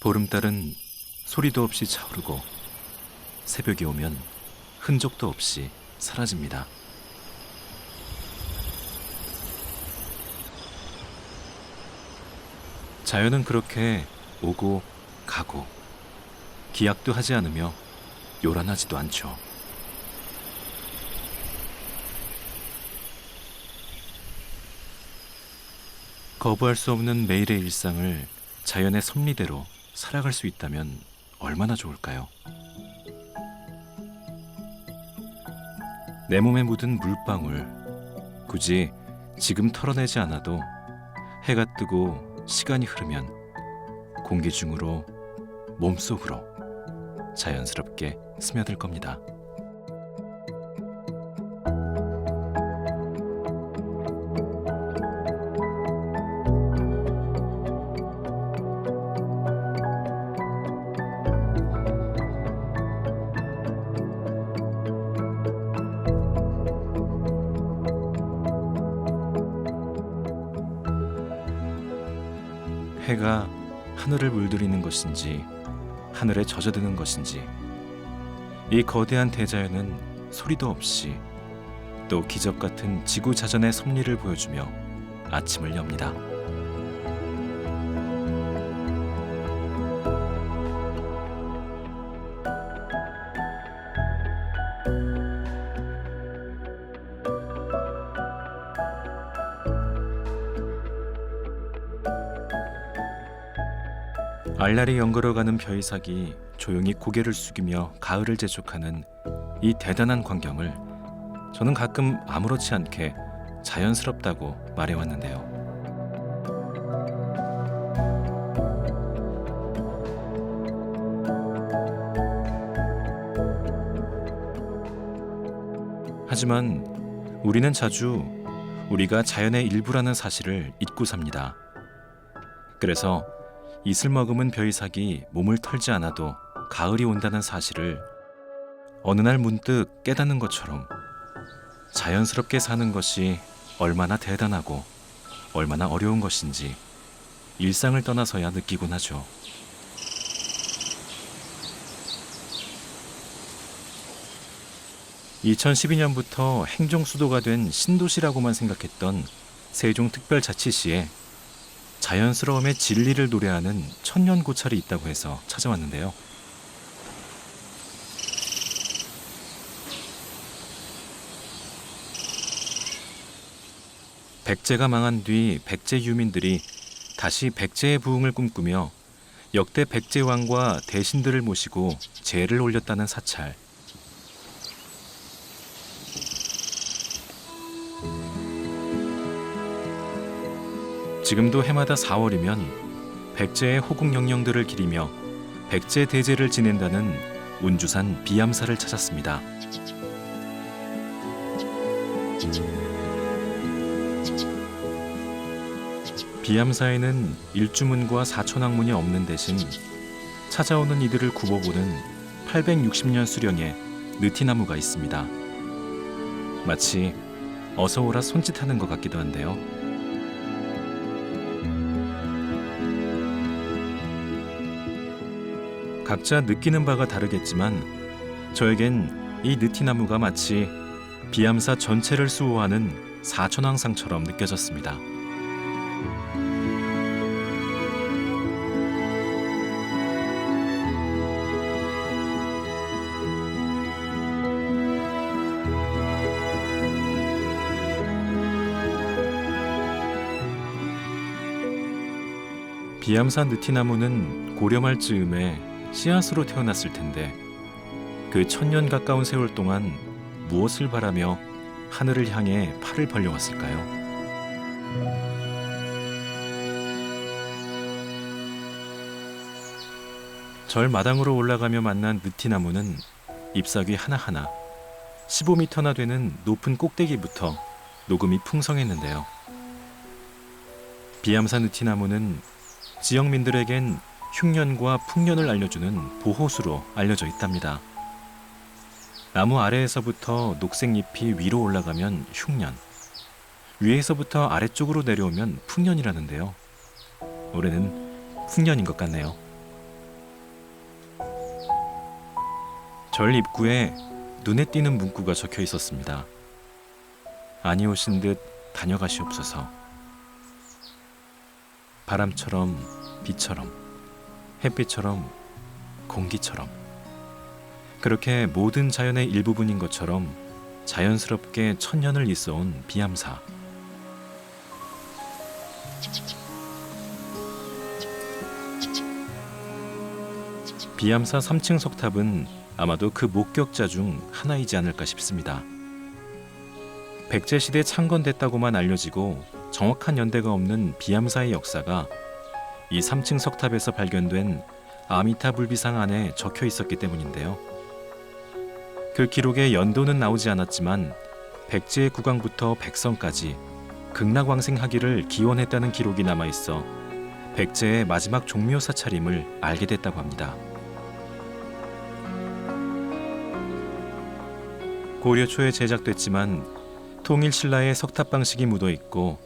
보름달은 소리도 없이 차오르고 새벽이 오면 흔적도 없이 사라집니다. 자연은 그렇게 오고 가고 기약도 하지 않으며 요란하지도 않죠. 거부할 수 없는 매일의 일상을 자연의 섭리대로 살아갈 수 있다면 얼마나 좋을까요? 내 몸에 묻은 물방울, 굳이 지금 털어내지 않아도 해가 뜨고 시간이 흐르면 공기 중으로 몸속으로 자연스럽게 스며들 겁니다. 해가 하늘을 물들이는 것인지 하늘에 젖어드는 것인지 이 거대한 대자연은 소리도 없이 또 기적 같은 지구자전의 섭리를 보여주며 아침을 엽니다. 알날이 연걸어가는 벼이삭이 조용히 고개를 숙이며 가을을 재촉하는 이 대단한 광경을 저는 가끔 아무렇지 않게 자연스럽다고 말해왔는데요. 하지만 우리는 자주 우리가 자연의 일부라는 사실을 잊고 삽니다. 그래서 이슬 머금은 벼이삭이 몸을 털지 않아도 가을이 온다는 사실을 어느 날 문득 깨닫는 것처럼 자연스럽게 사는 것이 얼마나 대단하고 얼마나 어려운 것인지 일상을 떠나서야 느끼곤 하죠. (2012년부터) 행정수도가 된 신도시라고만 생각했던 세종특별자치시에 자연스러움의 진리를 노래하는 천년고찰이 있다고 해서 찾아왔는데요. 백제가 망한 뒤 백제 유민들이 다시 백제의 부흥을 꿈꾸며 역대 백제왕과 대신들을 모시고 제를 올렸다는 사찰. 지금도 해마다 4월이면 백제의 호국영령들을 기리며 백제 대제를 지낸다는 운주산 비암사를 찾았습니다. 비암사에는 일주문과 사천왕문이 없는 대신 찾아오는 이들을 굽어보는 860년 수령의 느티나무가 있습니다. 마치 어서오라 손짓하는 것 같기도 한데요. 각자 느끼는 바가 다르겠지만 저에겐 이 느티나무가 마치 비암사 전체를 수호하는 사천왕상처럼 느껴졌습니다. 비암사 느티나무는 고려말 즈음에 씨앗으로 태어났을 텐데 그 1000년 가까운 세월 동안 무엇을 바라며 하늘을 향해 팔을 벌려왔을까요? 절 마당으로 올라가며 만난 느티나무는 잎사귀 하나하나 15m나 되는 높은 꼭대기부터 녹음이 풍성했는데요. 비암사 느티나무는 지역민들에겐 흉년과 풍년을 알려주는 보호수로 알려져 있답니다. 나무 아래에서부터 녹색 잎이 위로 올라가면 흉년, 위에서부터 아래쪽으로 내려오면 풍년이라는데요. 올해는 풍년인 것 같네요. 절 입구에 눈에 띄는 문구가 적혀 있었습니다. 아니 오신 듯 다녀가시옵소서. 바람처럼, 비처럼, 햇빛처럼, 공기처럼, 그렇게 모든 자연의 일부분인 것처럼 자연스럽게 천년을 있어온 비암사. 비암사 3층 석탑은 아마도 그 목격자 중 하나이지 않을까 싶습니다. 백제시대 창건됐다고만 알려지고 정확한 연대가 없는 비암사의 역사가 이 3층 석탑에서 발견된 아미타 불비상 안에 적혀 있었기 때문인데요. 그 기록에 연도는 나오지 않았지만 백제의 국왕부터 백성까지 극락왕생하기를 기원했다는 기록이 남아있어 백제의 마지막 종묘 사찰임을 알게 됐다고 합니다. 고려 초에 제작됐지만 통일신라의 석탑 방식이 묻어있고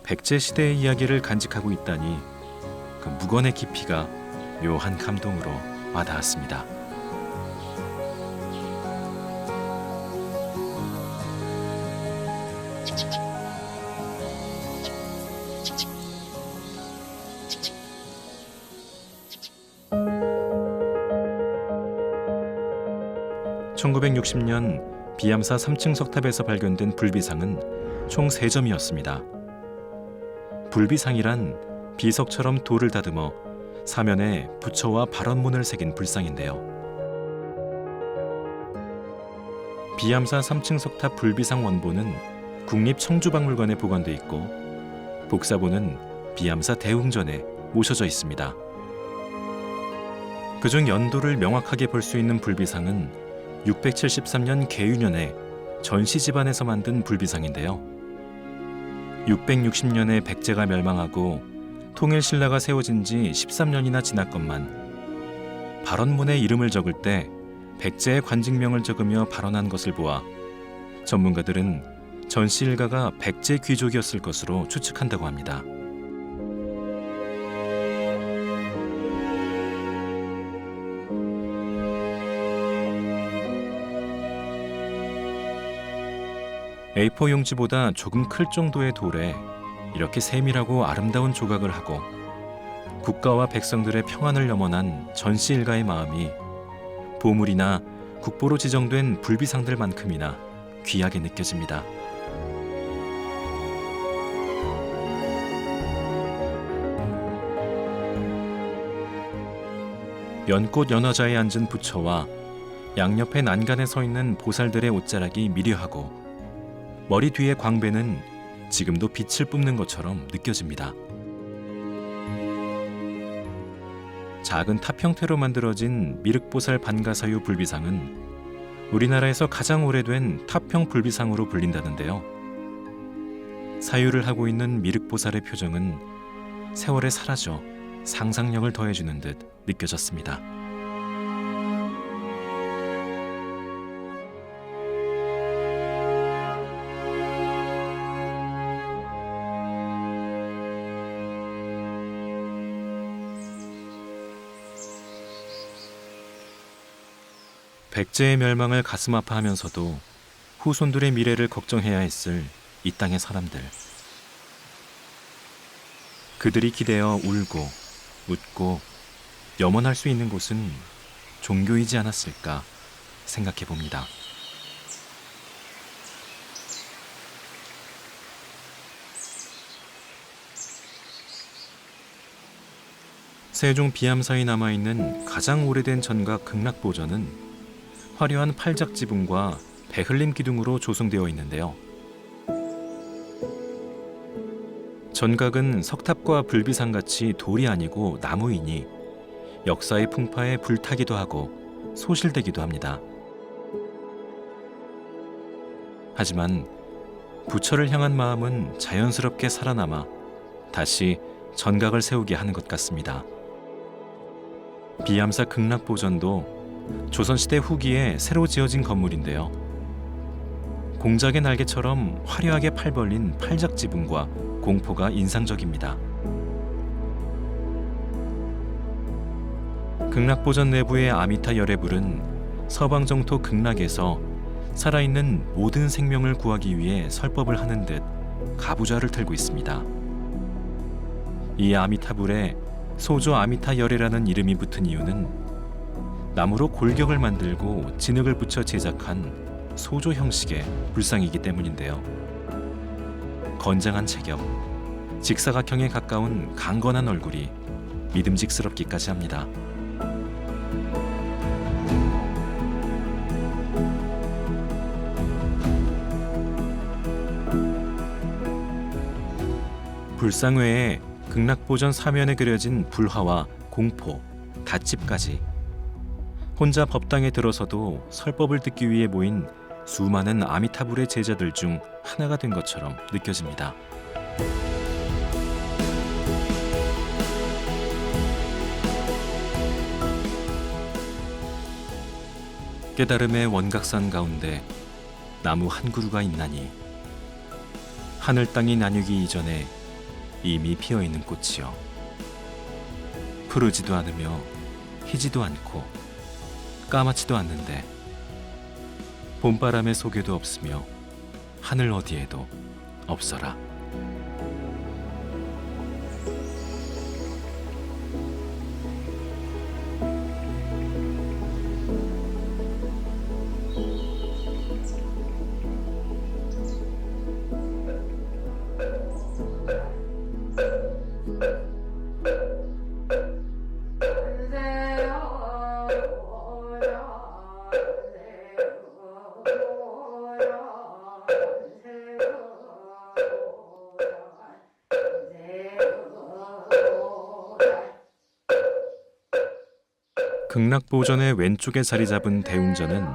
백제 시대의 이야기를 간직하고 있다니 그 묵언의 깊이가 묘한 감동으로 와닿았습니다. (1960년) 비암사 3층 석탑에서 발견된 불비상은 총 3점이었습니다. 불비상이란 비석처럼 돌을 다듬어 사면에 부처와 발언문을 새긴 불상인데요. 비암사 3층 석탑 불비상 원본은 국립청주박물관에 보관돼 있고 복사본은 비암사 대웅전에 모셔져 있습니다. 그중 연도를 명확하게 볼 수 있는 불비상은 673년 계유년에 전시 집안에서 만든 불비상인데요. 660년에 백제가 멸망하고 통일신라가 세워진 지 13년이나 지났건만 발언문에 이름을 적을 때 백제의 관직명을 적으며 발언한 것을 보아 전문가들은 전시 일가가 백제 귀족이었을 것으로 추측한다고 합니다. A4 용지보다 조금 클 정도의 돌에 이렇게 세밀하고 아름다운 조각을 하고 국가와 백성들의 평안을 염원한 전시 일가의 마음이 보물이나 국보로 지정된 불비상들만큼이나 귀하게 느껴집니다. 연꽃 연화자에 앉은 부처와 양옆에 난간에 서 있는 보살들의 옷자락이 미려하고 머리 뒤의 광배는 지금도 빛을 뿜는 것처럼 느껴집니다. 작은 탑 형태로 만들어진 미륵보살 반가사유 불비상은 우리나라에서 가장 오래된 탑형 불비상으로 불린다는데요. 사유를 하고 있는 미륵보살의 표정은 세월에 사라져 상상력을 더해주는 듯 느껴졌습니다. 백제의 멸망을 가슴 아파하면서도 후손들의 미래를 걱정해야 했을 이 땅의 사람들. 그들이 기대어 울고 웃고 염원할 수 있는 곳은 종교이지 않았을까 생각해 봅니다. 세종 비암사에 남아있는 가장 오래된 전각 극락보전은 화려한 팔작 지붕과 배흘림 기둥으로 조성되어 있는데요. 전각은 석탑과 불비상같이 돌이 아니고 나무이니 역사의 풍파에 불타기도 하고 소실되기도 합니다. 하지만 부처를 향한 마음은 자연스럽게 살아남아 다시 전각을 세우게 하는 것 같습니다. 비암사 극락보전도 조선시대 후기에 새로 지어진 건물인데요. 공작의 날개처럼 화려하게 팔 벌린 팔작 지붕과 공포가 인상적입니다. 극락보전 내부의 아미타 열애불은 서방정토 극락에서 살아있는 모든 생명을 구하기 위해 설법을 하는 듯 가부좌를 틀고 있습니다. 이 아미타불에 소조 아미타열애라는 이름이 붙은 이유는 나무로 골격을 만들고 진흙을 붙여 제작한 소조 형식의 불상이기 때문인데요. 건장한 체격, 직사각형에 가까운 강건한 얼굴이 믿음직스럽기까지 합니다. 불상 외에 극락보전 사면에 그려진 불화와 공포, 닷집까지 혼자 법당에 들어서도 설법을 듣기 위해 모인 수많은 아미타불의 제자들 중 하나가 된 것처럼 느껴집니다. 깨달음의 원각산 가운데 나무 한 그루가 있나니 하늘 땅이 나뉘기 이전에 이미 피어있는 꽃이요 푸르지도 않으며 희지도 않고 까맣지도 않는데 봄바람의 속에도 없으며 하늘 어디에도 없어라. 극락보전의 왼쪽에 자리 잡은 대웅전은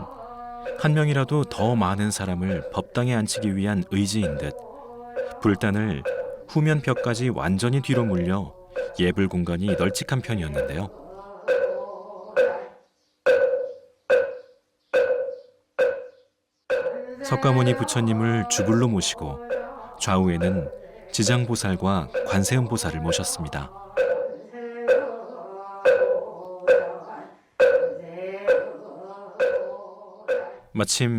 한 명이라도 더 많은 사람을 법당에 앉히기 위한 의지인 듯 불단을 후면 벽까지 완전히 뒤로 물려 예불 공간이 널찍한 편이었는데요. 석가모니 부처님을 주불로 모시고 좌우에는 지장보살과 관세음보살을 모셨습니다. 마침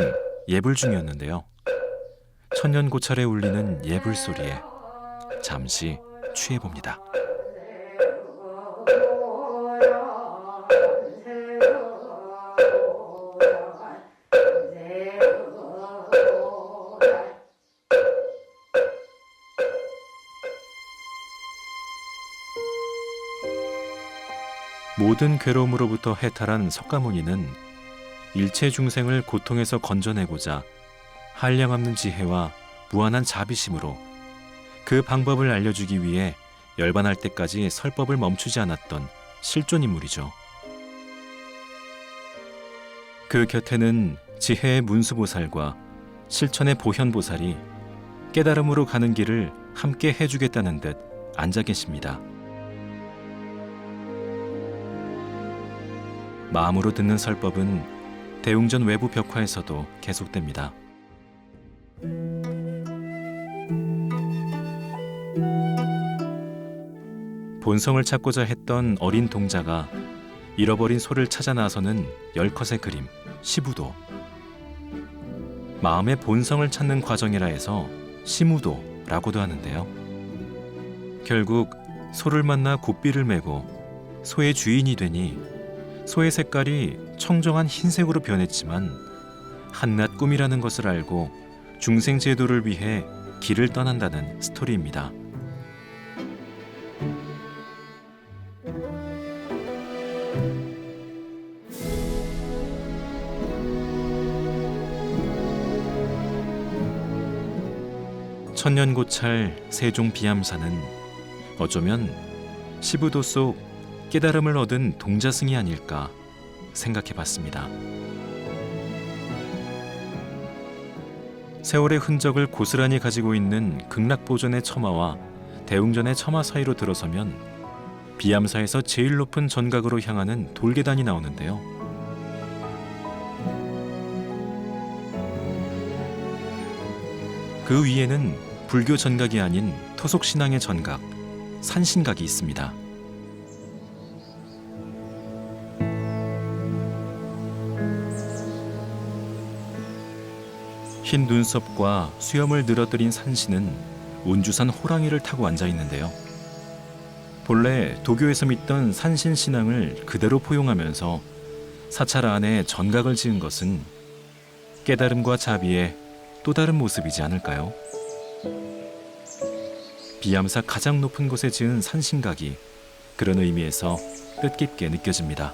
예불 중이었는데요. 천년고찰에 울리는 예불 소리에 잠시 취해봅니다. 모든 괴로움으로부터 해탈한 석가모니는 일체 중생을 고통에서 건져내고자 한량없는 지혜와 무한한 자비심으로 그 방법을 알려주기 위해 열반할 때까지 설법을 멈추지 않았던 실존 인물이죠. 그 곁에는 지혜의 문수보살과 실천의 보현보살이 깨달음으로 가는 길을 함께 해주겠다는 듯 앉아 계십니다. 마음으로 듣는 설법은 대웅전 외부 벽화에서도 계속됩니다. 본성을 찾고자 했던 어린 동자가 잃어버린 소를 찾아 나서는 열컷의 그림, 시부도. 마음의 본성을 찾는 과정이라 해서 시무도라고도 하는데요. 결국 소를 만나 굿비를 메고 소의 주인이 되니 소의 색깔이 청정한 흰색으로 변했지만 한낱 꿈이라는 것을 알고 중생 제도를 위해 길을 떠난다는 스토리입니다. 천년고찰 세종 비암사는 어쩌면 시부도 속 깨달음을 얻은 동자승이 아닐까 생각해봤습니다. 세월의 흔적을 고스란히 가지고 있는 극락보전의 처마와 대웅전의 처마 사이로 들어서면 비암사에서 제일 높은 전각으로 향하는 돌계단이 나오는데요. 그 위에는 불교 전각이 아닌 토속신앙의 전각, 산신각이 있습니다. 흰 눈썹과 수염을 늘어뜨린 산신은 운주산 호랑이를 타고 앉아 있는데요. 본래 도교에서 믿던 산신 신앙을 그대로 포용하면서 사찰 안에 전각을 지은 것은 깨달음과 자비의 또 다른 모습이지 않을까요? 비암사 가장 높은 곳에 지은 산신각이 그런 의미에서 뜻깊게 느껴집니다.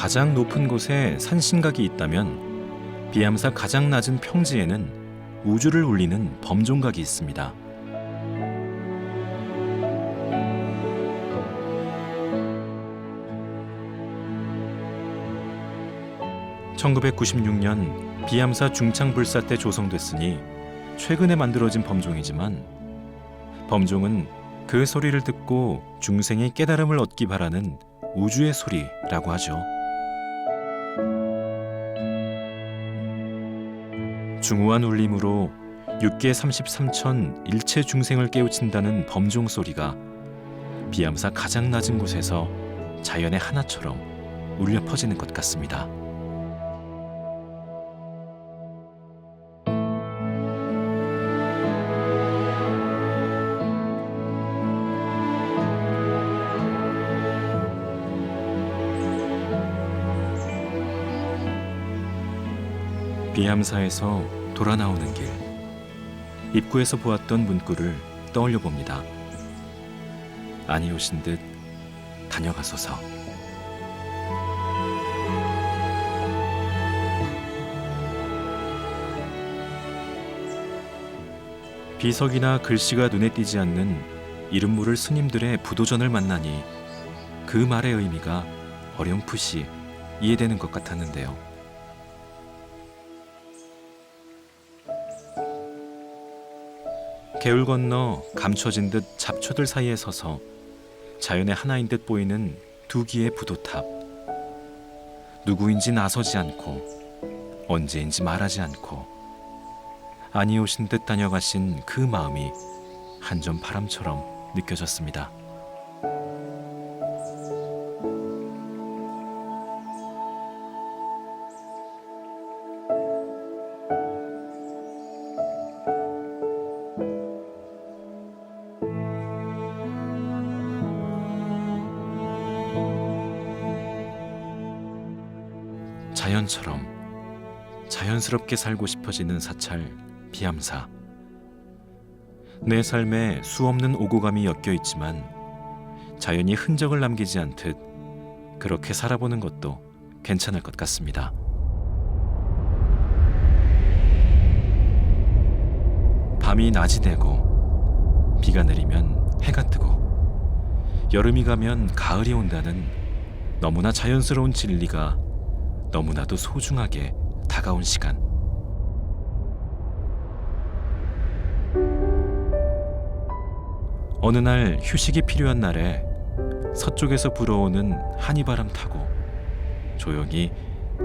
가장 높은 곳에 산신각이 있다면 비암사 가장 낮은 평지에는 우주를 울리는 범종각이 있습니다. (1996년) 비암사 중창불사 때 조성됐으니 최근에 만들어진 범종이지만 범종은 그 소리를 듣고 중생이 깨달음을 얻기 바라는 우주의 소리라고 하죠. 중후한 울림으로 육계 33천 일체 중생을 깨우친다는 범종 소리가 비암사 가장 낮은 곳에서 자연의 하나처럼 울려 퍼지는 것 같습니다. 비암사에서 돌아 나오는 길, 입구에서 보았던 문구를 떠올려 봅니다. 안이 오신 듯 다녀가소서. 비석이나 글씨가 눈에 띄지 않는 이름 모를 스님들의 부도전을 만나니 그 말의 의미가 어렴풋이 이해되는 것 같았는데요. 개울 건너 감춰진 듯 잡초들 사이에 서서 자연의 하나인 듯 보이는 두 기의 부도탑. 누구인지 나서지 않고 언제인지 말하지 않고 안이 오신 듯 다녀가신 그 마음이 한 점 바람처럼 느껴졌습니다. 자연처럼 자연스럽게 살고 싶어지는 사찰 비암사. 내 삶에 수없는 오고감이 엮여 있지만 자연이 흔적을 남기지 않듯 그렇게 살아보는 것도 괜찮을 것 같습니다. 밤이 낮이 되고 비가 내리면 해가 뜨고 여름이 가면 가을이 온다는 너무나 자연스러운 진리가 너무나도 소중하게 다가온 시간. 어느 날 휴식이 필요한 날에 서쪽에서 불어오는 한이바람 타고 조용히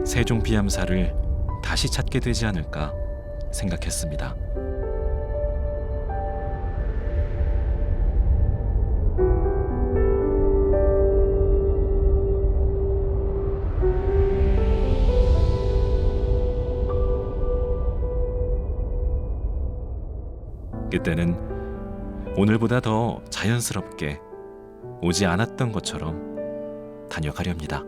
세종 비암사를 다시 찾게 되지 않을까 생각했습니다. 그때는 오늘보다 더 자연스럽게 오지 않았던 것처럼 다녀가렵니다.